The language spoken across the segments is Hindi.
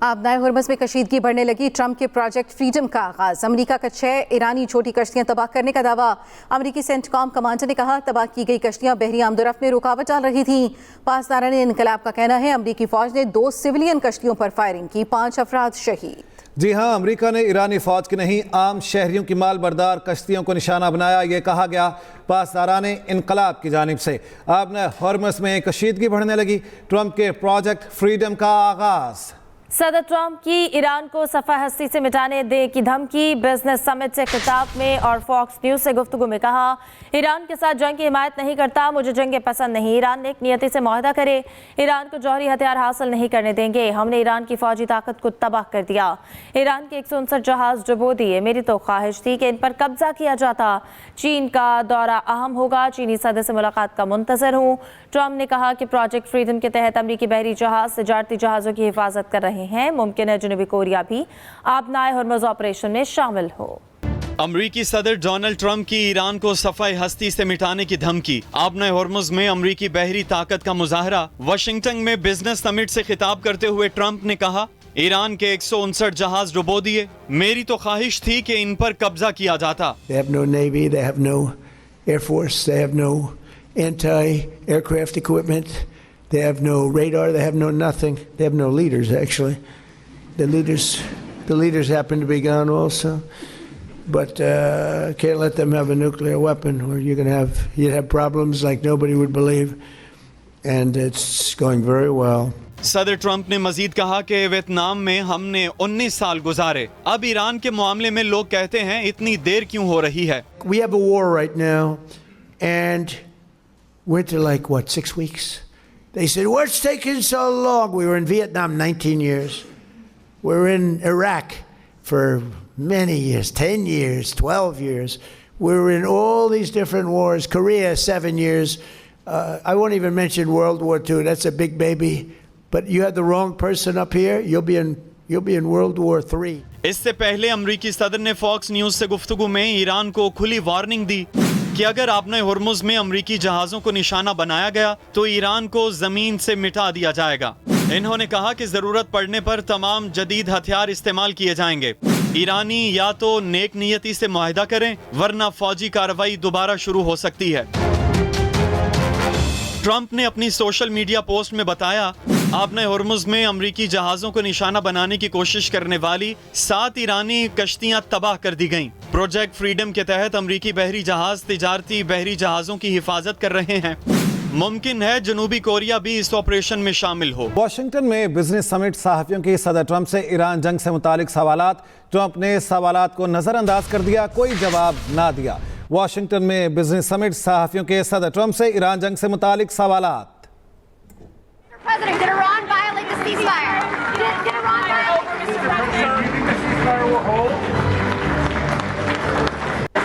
आबनाए हुर्मुज़ में कशीदगी बढ़ने लगी। ट्रंप के प्रोजेक्ट फ्रीडम का आगाज। अमरीका का 6 ईरानी छोटी कश्तियां तबाह करने का दावा। अमरीकी सेंटकॉम कमांडर ने कहा तबाह की गई कश्तियां बहरी आमदोरफ्त में रुकावट डाल रही थीं। पासदारान इनकलाब का कहना है अमरीकी फौज ने 2 सिविलियन कश्तियों पर फायरिंग की, 5 अफराद शहीद। जी हाँ, अमेरिका ने ईरानी फौज की नहीं आम शहरियों की माल बरदार कश्तियों को निशाना बनाया। ये कहा गया पासदारान इनकलाब की जानिब से। आबनाए हुर्मुज़ में कशीदगी बढ़ने लगी। ट्रंप के प्रोजेक्ट फ्रीडम का आगाज। सदर ट्रंप की ईरान को सफ़ा हस्ती से मिटाने दे की धमकी। बिजनेस समिट से खिताब में और फॉक्स न्यूज़ से गुफ्तगू में कहा ईरान के साथ जंग की हिमायत नहीं करता, मुझे जंग पसंद नहीं। ईरान नेक नियति से मुआहदा करे, ईरान को जौहरी हथियार हासिल नहीं करने देंगे। हमने ईरान की फौजी ताकत को तबाह कर दिया। ईरान के 159 जहाज डुबो दिए। मेरी तो ख्वाहिश थी कि इन पर कब्जा किया जाता। चीन का दौरा अहम होगा, चीनी सदर से मुलाकात का मुंतजर हूँ। ट्रंप ने कहा कि प्रोजेक्ट फ्रीडम के तहत अमरीकी बहरी जहाज तिजारती जहाज़ों की हिफाजत कर रहे हैं। मुमकिन है जनूबी कोरिया भी आबनाए हुर्मुज़ ऑपरेशन में शामिल हो। अमरीकी सदर डोनाल्ड ट्रंप की ईरान को सफ़ाई हस्ती से मिटाने की धमकी। आबनाए हुर्मुज़ में अमरीकी बहरी ताकत का मुजाहरा। वाशिंगटन में बिजनेस समिट से खिताब करते हुए ट्रंप ने कहा ईरान के 159 जहाज डुबो दिए। मेरी तो ख्वाहिश थी कि इन पर कब्जा किया जाता। They have no navy, they have no air force, they have no anti-aircraft equipment, they have no radar, they have no nothing. They have no leaders actually. The leaders happen to be gone also, but can't let them have a nuclear weapon, or you'd have problems like nobody would believe, and it's going very well. सदर ट्रंप ने मजीद कहा कि वियतनाम में हमने 19 साल गुजारे, अब ईरान के मामले में लोग कहते हैं इतनी देर क्यों हो रही है। We have a war right now, and we're to like what, 6 weeks? They said, what's taking so long? We were in Vietnam 19 years. We're in Iraq for many years, 10 years, 12 years. We're in all these different wars. Korea, 7 years. I won't even mention World War II. That's a big baby. But you had the wrong person up here. You'll be in World War III. इससे पहले अमरीकी सदर ने फॉक्स न्यूज़ से गुफ्तगू में ईरान को खुली वार्निंग दी कि अगर आबनाए हुर्मुज़ में अमरीकी जहाज़ों को निशाना बनाया गया तो ईरान को ज़मीन से मिटा दिया जाएगा। इन्होंने कहा कि ज़रूरत पड़ने पर तमाम जदीद हथियार इस्तेमाल किए जाएंगे। ईरानी या तो नेक नियति से मुआहदा करें वरना फौजी कार्रवाई दोबारा शुरू हो सकती है। ट्रंप ने अपनी सोशल मीडिया पोस्ट में बताया आबनाए हुर्मुज़ में अमरीकी जहाज़ों को निशाना बनाने की कोशिश करने वाली 7 ईरानी कश्तियां तबाह कर दी गईं। प्रोजेक्ट फ्रीडम के तहत अमरीकी बहरी जहाज तिजारती बहरी जहाज़ों की हिफाजत कर रहे हैं। मुमकिन है जनूबी कोरिया भी इस ऑपरेशन में शामिल हो। वाशिंगटन में बिजनेस समिट सहाफ़ियों की सदर ट्रंप से ईरान जंग से मुतालिक सवालात। ट्रंप ने सवालात को नज़रअंदाज कर दिया, कोई जवाब ना दिया। वाशिंगटन में बिजनेस समिट सहाफ़ियों के सदर ट्रंप से ईरान जंग से मुतालिक सवालात। President, did Iran violate the ceasefire? Did Iran violate the ceasefire?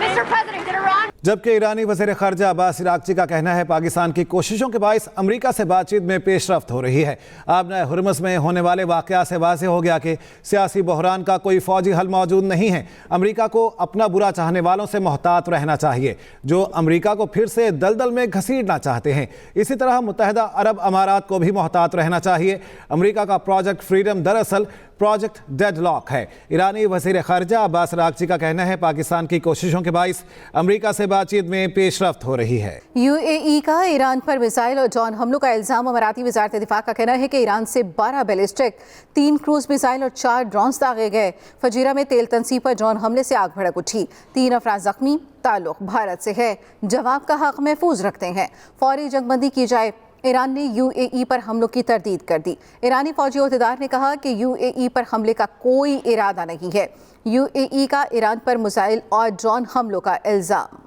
Mr. President, did Iran? जबकि ईरानी वज़ीर ख़ारिजा अब्बास इराक़ची का कहना है पाकिस्तान की कोशिशों के बाइस अमरीका से बातचीत में पेशरफ्त हो रही है। आबनाए हुर्मुज़ में होने वाले वाक़या से वाज़ेह हो गया कि सियासी बहरान का कोई फ़ौजी हल मौजूद नहीं है। अमरीका को अपना बुरा चाहने वालों से मोहतात रहना चाहिए जो अमरीका को फिर से दलदल में घसीटना चाहते हैं। इसी तरह मुत्तहिदा अरब अमारात को भी मोहतात रहना चाहिए। अमरीका का प्रोजेक्ट फ्रीडम दरअसल प्रोजेक्ट डेडलॉक है। ईरानी वज़ीर ख़ारिजा अब्बास इराक़ची का कहना है पाकिस्तान की कोशिशों के बाइस अमरीका से बातचीत में पेशरफ्त हो रही है। यूएई का ईरान पर मिसाइल और ड्रोन हमलों का इल्ज़ाम। अमाराती वज़ारत दिफा का कहना है कि ईरान से 12 बैलिस्टिक, 3 क्रूज मिसाइल और 4 ड्रोन दागे गए। फजीरा में तेल तनसीब पर ड्रोन हमले से आग भड़क उठी, 3 अफराद जख्मी। ताल्लुक भारत से है, जवाब का हक महफूज रखते हैं, फौरी जंगबंदी की जाए। ईरान ने यूएई पर हमलों की तरदीद कर दी। ईरानी फौजी अहदेदार ने कहा कि यूएई पर हमले का कोई इरादा नहीं है। यूएई का ईरान पर मिसाइल और ड्रोन हमलों का इल्ज़ाम।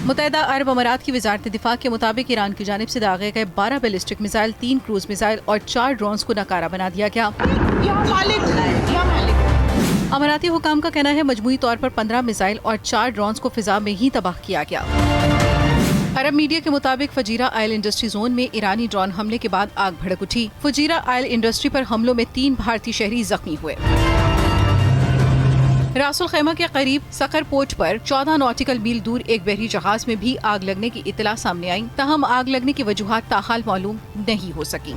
मुत्तहिदा अरब अमारात की वज़ारत दिफा के मुताबिक ईरान की जानिब से दागे गए 12 बैलिस्टिक मिसाइल, 3 क्रूज मिसाइल और 4 ड्रोन्स को नाकारा बना दिया गया। अमाराती हुकाम का कहना है मजमूई तौर पर 15 मिसाइल और 4 ड्रोन्स को फिजा में ही तबाह किया गया। अरब मीडिया के मुताबिक फजीरा आयल इंडस्ट्री जोन में ईरानी ड्रोन हमले के बाद आग भड़क उठी। फजीरा आयल इंडस्ट्री पर हमलों में 3 भारतीय शहरी जख्मी हुए। रासुल खैमा के करीब सकर पोर्ट पर 14 नॉटिकल मील दूर एक बहरी जहाज में भी आग लगने की इत्तला सामने आई। ताहम आग लगने की वजूहात ताहाल मालूम नहीं हो सकी।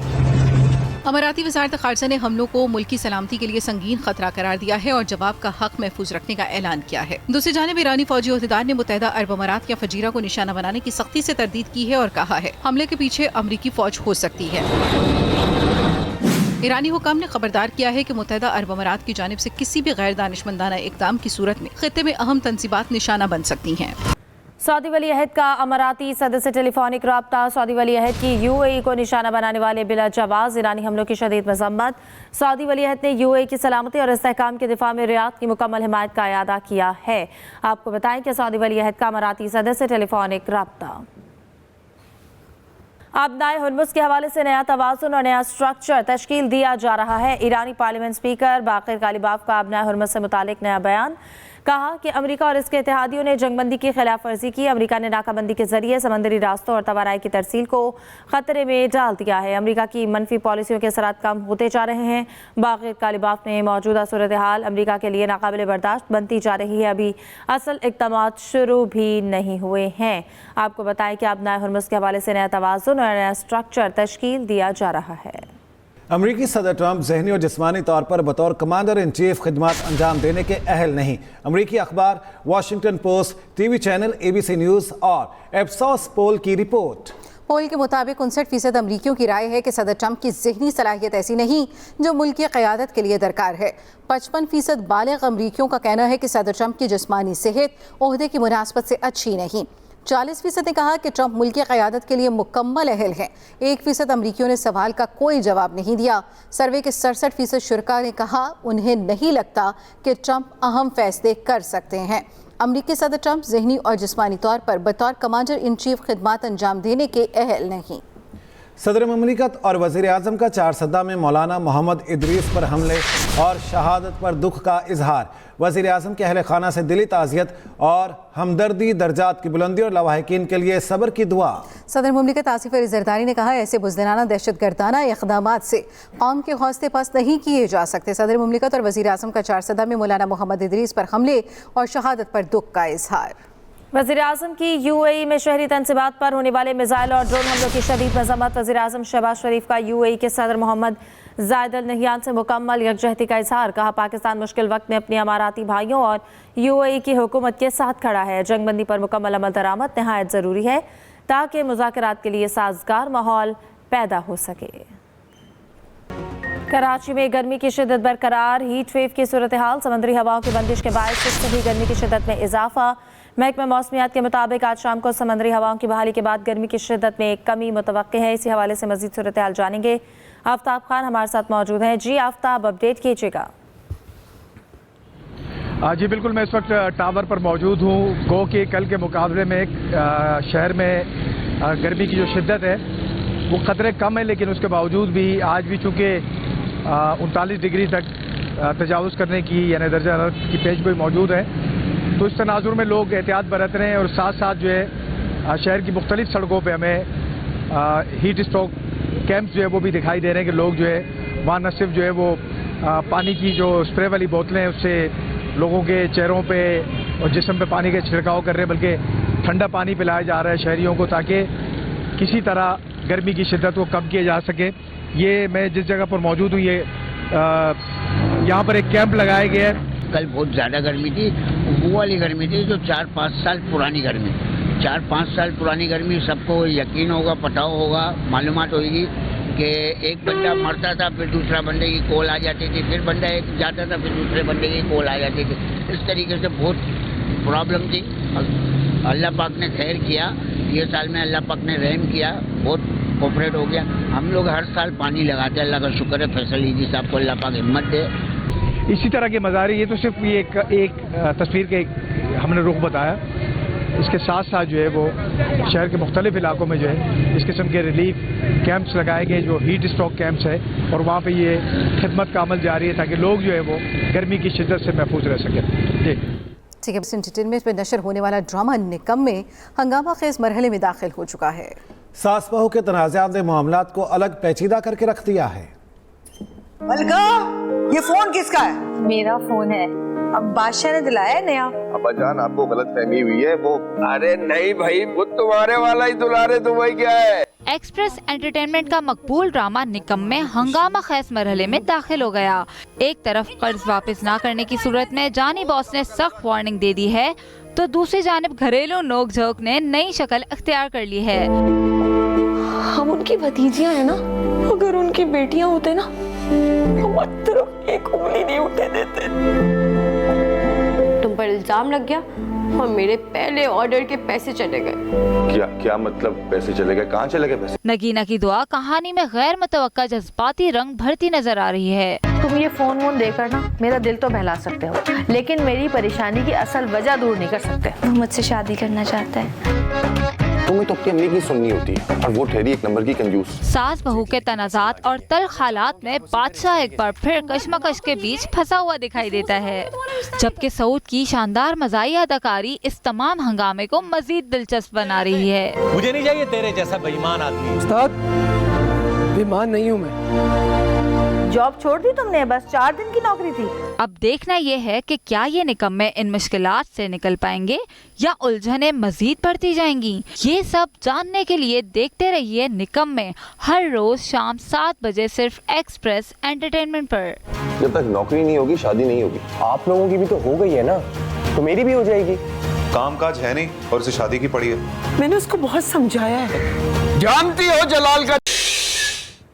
अमाराती वज़ारत ख़ारजा ने हमलों को मुल्क की सलामती के लिए संगीन खतरा करार दिया है और जवाब का हक महफूज रखने का ऐलान किया है। दूसरी जानिब ईरानी फौजी अहदेदार ने मुत्तहिदा अरब अमारात या फजीरा को निशाना बनाने की सख्ती से तरदीद की है और कहा है हमले के पीछे अमरीकी फौज हो सकती है। ईरानी हुकाम ने खबरदार किया है कि मुत्तहिदा अरब अमारात की जानिब से किसी भी गैर दानिशमंदाना इक़दाम की सूरत में खित्ते में अहम तंसीबात निशाना बन सकती हैं। सऊदी वली अहद का अमाराती सदर से टेलीफोनिक रब्ता। सऊदी वली अहद की यूएई को निशाना बनाने वाले बिला जवाज ईरानी हमलों की शदीद मजम्मत। सऊदी वली अहद ने यूएई की सलामती और इस्तेहकाम के दिफा में रियाद की मुकम्मल हिमायत का इयादा किया है। आपको बताएं कि सऊदी वली अहद का अमाराती सदर से टेलीफोनिक रब्ता। आबनाए हुर्मुज़ के हवाले से नया तवाज़ुन और नया स्ट्रक्चर तश्कील दिया जा रहा है। ईरानी पार्लियामेंट स्पीकर बाक़िर कालिबाफ का आबनाए हुर्मुज़ से मुतालिक नया बयान। कहा कि अमेरिका और इसके इत्तेहादियों ने जंगबंदी की खिलाफ वर्जी की। अमेरिका ने नाकाबंदी के जरिए समंदरी रास्तों और तवानाई की तरसील को खतरे में डाल दिया है। अमेरिका की मनफी पॉलिसियों के असरात कम होते जा रहे हैं। बाक़िर कालिबाफ ने मौजूदा सूरत हाल अमेरिका के लिए नाकाबिल बर्दाश्त बनती जा रही है। अभी असल इक़दामात शुरू भी नहीं हुए हैं। आपको बताएं कि आबनाए हुर्मुज़ के हवाले से नया तवाज़ुन और नया स्ट्रक्चर तश्कील दिया जा रहा है। अमरीकी सदर ट्रंप जहनी और जिस्मानी तौर पर बतौर कमांडर इन चीफ खिदमत अंजाम देने के अहल नहीं। अमरीकी अखबार Washington post, TV channel ABC news और एप्सोस पोल की रिपोर्ट। पोल के मुताबिक 59% अमरीकियों की राय है कि सदर ट्रंप की ज़हनी सलाहियत ऐसी नहीं जो मुल्क की क़यादत के लिए दरकार है। 55% बालिग़ अमरीकियों का कहना है कि सदर ट्रंप की जिस्मानी सेहत ओहदे की मुनासबत से अच्छी नहीं। 40% ने कहा कि ट्रंप मुल्क की क़यादत के लिए मुकम्मल अहल हैं। 1% अमरीकियों ने सवाल का कोई जवाब नहीं दिया। सर्वे के 67% शुरका ने कहा उन्हें नहीं लगता कि ट्रंप अहम फैसले कर सकते हैं। अमरीकी सदर ट्रंप ज़हनी और जिस्मानी तौर पर बतौर कमांडर इन चीफ खिदमत अंजाम देने के अहल नहीं। सदर ममलिकत और वज़ीर आज़म का चारसदा में मौलाना मोहम्मद इदरीस पर हमले और शहादत पर दुख का इजहार। वज़ीर आज़म के अहल खाना से दिली ताज़ियत और हमदर्दी, दर्जात की बुलंदी और लवाहिकीन के लिए सब्र की दुआ। सदर मुमलिकत आसिफ अली ज़रदारी ने कहा ऐसे बुज़दिलाना दहशतगर्दाना इक़दामात से कौम के हौसले पस्त नहीं किए जा सकते। सदर मुमलिकत और वज़ीर आज़म का चारसदा में मौलाना मोहम्मद इदरीस पर हमले और शहादत पर दुख का इजहार। वज़ीर आज़म की यूएई में शहरी तंसीबात पर होने वाले मिसाइल और ड्रोन हमलों की शदीद मज़म्मत। वज़ीर आज़म शहबाज शरीफ का यूएई के सदर मोहम्मद ज़ायद अल नहयान से मुकम्मल यकजहती का इजहार। कहा पाकिस्तान मुश्किल वक्त में अपने अमाराती भाइयों और यूएई की हुकूमत के साथ खड़ा है। जंगबंदी पर मुकम्मल अमल दरामद नहायत ज़रूरी है ताकि मुज़ाकरात के लिए साजगार माहौल पैदा हो सके। कराची में गर्मी की शिद्दत बरकरार। हीट वेव की सूरत हाल। समुद्री हवाओं की बंदिश के बायस भी गर्मी की शिद्दत में इजाफा। महकमा मौसमियात के मुताबिक आज शाम को समुद्री हवाओं की बहाली के बाद गर्मी की शिद्दत में कमी मुतवक्के है। इसी हवाले से मजीद सूरत हाल जानेंगे। आफ्ताब खान हमारे साथ मौजूद हैं। जी आफ्ताब, अपडेट कीजिएगा। जी बिल्कुल, मैं इस वक्त टावर पर मौजूद हूँ। गो के कल के मुकाबले में शहर में गर्मी की जो शिद्दत है वो क़दरे कम है, लेकिन उसके बावजूद भी आज भी चूँकि 39 डिग्री तक तजावुज़ करने की यानी दर्जा हरारत की पेशगोई मौजूद है, तो इस तनाजुर में लोग एहतियात बरत रहे हैं। और साथ साथ जो है शहर की मुख्तलिफ सड़कों पर हमें हीट स्ट्रोक कैंप्स जो है वो भी दिखाई दे रहे हैं कि लोग जो है वहाँ न सिर्फ जो है वो पानी की जो स्प्रे वाली बोतलें उससे लोगों के चेहरों पे और जिस्म पे पानी का छिड़काव कर रहे हैं, बल्कि ठंडा पानी पिलाया जा रहा है शहरियों को ताकि किसी तरह गर्मी की शिद्दत को कम किया जा सके। ये मैं जिस जगह पर मौजूद हूँ ये यहाँ पर एक कैंप लगाया गया है। कल बहुत ज़्यादा गर्मी थी, वो वाली गर्मी थी जो 4-5 साल पुरानी गर्मी। 4-5 साल पुरानी गर्मी सबको यकीन होगा, पता होगा, मालूमात होगी कि एक बंदा मरता था फिर दूसरा बंदे की कॉल आ जाती थी, फिर बंदा एक जाता था फिर दूसरे बंदे की कॉल आ जाती थी। इस तरीके से बहुत प्रॉब्लम थी। अल्लाह पाक ने खैर किया, ये साल में अल्लाह पाक ने रहम किया, बहुत कोऑपरेट हो गया। हम लोग हर साल पानी लगाते हैं, अल्लाह का शुक्र है। फैसल ईदी साहब को अल्लाह पाक हिम्मत दे। इसी तरह के मज़ारे, ये तो सिर्फ ये एक तस्वीर के हमने रुख बताया। इसके साथ साथ जो है वो शहर के मुख्तलिफ इलाकों में जो है इस किस्म के रिलीफ कैंप्स लगाए गए जो हीट स्ट्रोक कैंप्स है, और वहाँ पे ये खिदमत का अमल जारी है ताकि लोग जो है वो गर्मी की शिद्दत से महफूज रह सकें। जी ठीक है, एंटरटेनमेंट में नशर होने वाला ड्रामा निकम में हंगामा खेज मरहले में दाखिल हो चुका है। सास बहू के तनाज़ात ने मामलात को अलग पेचीदा करके रख दिया है। मलका, ये फोन किसका है? मेरा फोन है। अब बादशाह ने दिलाया है नया। अब्बा जान आपको गलतफहमी हुई है वो। अरे नहीं भाई, वो तुम्हारे वाला ही दुलारे दुबई क्या है। एक्सप्रेस एंटरटेनमेंट का मकबूल ड्रामा निकम्मे हंगामा खेज मरहले में दाखिल हो गया। एक तरफ कर्ज वापस ना करने की सूरत में जानी बॉस ने सख्त वार्निंग दे दी है, तो दूसरी जानिब घरेलू नोक-झोंक ने नई शक्ल अख्तियार कर ली है। हम उनकी भतीजियां हैं ना, अगर उनकी बेटियां होते ना, हमारी तरफ एक उंगली नहीं उठने देते। तुम पर इल्जाम लग गया और मेरे पहले ऑर्डर के पैसे चले गए। क्या मतलब पैसे चले गए? कहाँ चले गए पैसे? नगीना की दुआ कहानी में गैर मुतवक्का जज्बाती रंग भरती नजर आ रही है। तुम ये फोन वोन देकर ना मेरा दिल तो बहला सकते हो, लेकिन मेरी परेशानी की असल वजह दूर नहीं कर सकते। वो मुझसे शादी करना चाहता है। तुम्हें तो अपनी अम्मी की सुननी होती है और वो ठहरी एक नंबर की कंजूस। सास बहू के तनाजात और तल्ख हालात में बादशाह एक बार फिर कशमकश के बीच फंसा हुआ दिखाई देता है, जबकि सऊद की शानदार मज़ाही अदाकारी इस तमाम हंगामे को मजीद दिलचस्प बना रही है। मुझे नहीं चाहिए तेरे जैसा बेईमान आदमी। उस्ताद, बेईमान नहीं हूँ मैं। जॉब छोड़ दी तुमने? बस 4 दिन की नौकरी थी। अब देखना ये है कि क्या ये निकम्मे इन मुश्किलात से निकल पाएंगे या उलझने मजीद बढ़ती जाएंगी। ये सब जानने के लिए देखते रहिए निकम्मे हर रोज शाम 7 बजे सिर्फ एक्सप्रेस एंटरटेनमेंट पर। जब तक नौकरी नहीं होगी शादी नहीं होगी। आप लोगों की भी तो हो गई है ना, तो मेरी भी हो जाएगी। काम काज है नहीं और उसे शादी की पड़ी है। मैंने उसको बहुत समझाया है। जानती हो जलाल का